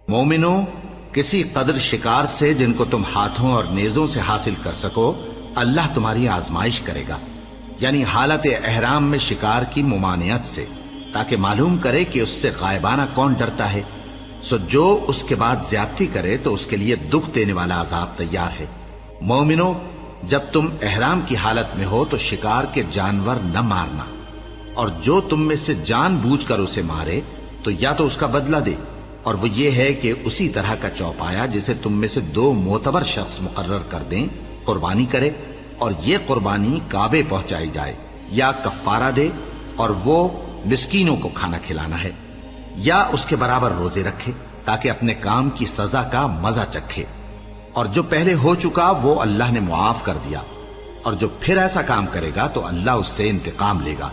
مومنو، کسی قدر شکار سے جن کو تم ہاتھوں اور نیزوں سے حاصل کر سکو اللہ تمہاری آزمائش کرے گا، یعنی حالت احرام میں شکار کی ممانعت سے، تاکہ معلوم کرے کہ اس سے غائبانہ کون ڈرتا ہے۔ سو جو اس کے بعد زیادتی کرے تو اس کے لیے دکھ دینے والا عذاب تیار ہے۔ مومنو، جب تم احرام کی حالت میں ہو تو شکار کے جانور نہ مارنا، اور جو تم میں سے جان بوجھ کر اسے مارے تو یا تو اس کا بدلہ دے، اور وہ یہ ہے کہ اسی طرح کا چوپایا جسے تم میں سے 2 معتبر شخص مقرر کر دیں قربانی کرے، اور یہ قربانی کعبے پہنچائی جائے، یا کفارہ دے اور وہ مسکینوں کو کھانا کھلانا ہے، یا اس کے برابر روزے رکھے تاکہ اپنے کام کی سزا کا مزہ چکھے، اور جو پہلے ہو چکا وہ اللہ نے معاف کر دیا، اور جو پھر ایسا کام کرے گا تو اللہ اس سے انتقام لے گا،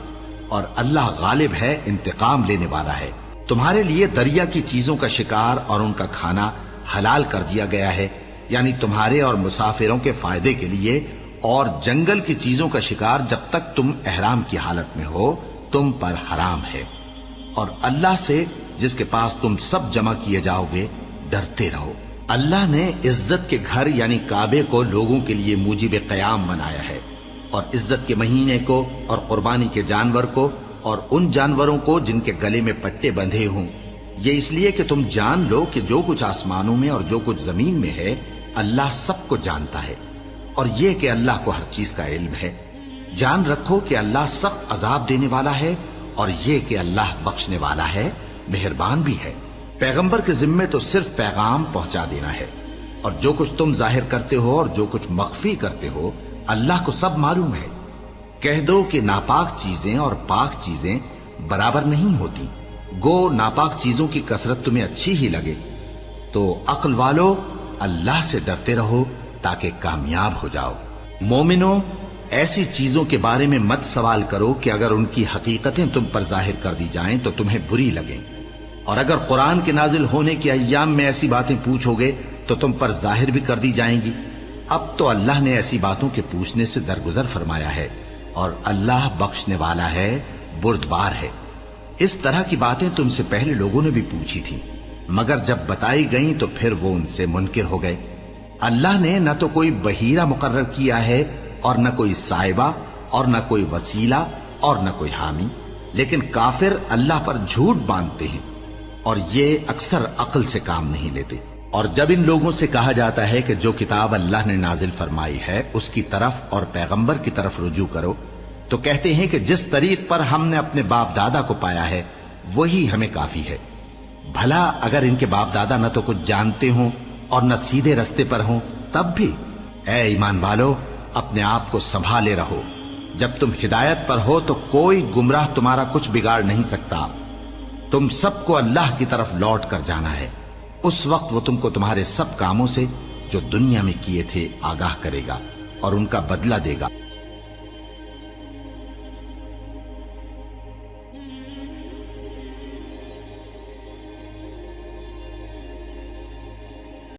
اور اللہ غالب ہے، انتقام لینے والا ہے۔ تمہارے لیے دریا کی چیزوں کا شکار اور ان کا کھانا حلال کر دیا گیا ہے، یعنی تمہارے اور مسافروں کے فائدے کے لیے، اور جنگل کی چیزوں کا شکار جب تک تم احرام کی حالت میں ہو تم پر حرام ہے، اور اللہ سے جس کے پاس تم سب جمع کیے جاؤ گے ڈرتے رہو۔ اللہ نے عزت کے گھر یعنی کعبے کو لوگوں کے لیے موجب قیام بنایا ہے، اور عزت کے مہینے کو اور قربانی کے جانور کو اور ان جانوروں کو جن کے گلے میں پٹے بندھے ہوں، یہ اس لیے کہ تم جان لو کہ جو کچھ آسمانوں میں اور جو کچھ زمین میں ہے اللہ سب کو جانتا ہے، اور یہ کہ اللہ کو ہر چیز کا علم ہے۔ جان رکھو کہ اللہ سخت عذاب دینے والا ہے، اور یہ کہ اللہ بخشنے والا ہے، مہربان بھی ہے۔ پیغمبر کے ذمے تو صرف پیغام پہنچا دینا ہے، اور جو کچھ تم ظاہر کرتے ہو اور جو کچھ مخفی کرتے ہو اللہ کو سب معلوم ہے۔ کہہ دو کہ ناپاک چیزیں اور پاک چیزیں برابر نہیں ہوتی، گو ناپاک چیزوں کی کثرت تمہیں اچھی ہی لگے، تو عقل والو اللہ سے ڈرتے رہو تاکہ کامیاب ہو جاؤ۔ مومنو، ایسی چیزوں کے بارے میں مت سوال کرو کہ اگر ان کی حقیقتیں تم پر ظاہر کر دی جائیں تو تمہیں بری لگیں، اور اگر قرآن کے نازل ہونے کے ایام میں ایسی باتیں پوچھو گے تو تم پر ظاہر بھی کر دی جائیں گی۔ اب تو اللہ نے ایسی باتوں کے پوچھنے سے درگزر فرمایا ہے، اور اللہ بخشنے والا ہے، بردبار ہے۔ اس طرح کی باتیں تم سے پہلے لوگوں نے بھی پوچھی تھی، مگر جب بتائی گئیں تو پھر وہ ان سے منکر ہو گئے۔ اللہ نے نہ تو کوئی بحیرہ مقرر کیا ہے، اور نہ کوئی سائبہ، اور نہ کوئی وسیلہ، اور نہ کوئی حامی، لیکن کافر اللہ پر جھوٹ باندھتے ہیں، اور یہ اکثر عقل سے کام نہیں لیتے۔ اور جب ان لوگوں سے کہا جاتا ہے کہ جو کتاب اللہ نے نازل فرمائی ہے اس کی طرف اور پیغمبر کی طرف رجوع کرو، تو کہتے ہیں کہ جس طریق پر ہم نے اپنے باپ دادا کو پایا ہے وہی ہمیں کافی ہے۔ بھلا اگر ان کے باپ دادا نہ تو کچھ جانتے ہوں اور نہ سیدھے رستے پر ہوں تب بھی؟ اے ایمان والو، اپنے آپ کو سنبھالے رہو، جب تم ہدایت پر ہو تو کوئی گمراہ تمہارا کچھ بگاڑ نہیں سکتا۔ تم سب کو اللہ کی طرف لوٹ کر جانا ہے، اس وقت وہ تم کو تمہارے سب کاموں سے جو دنیا میں کیے تھے آگاہ کرے گا اور ان کا بدلہ دے گا۔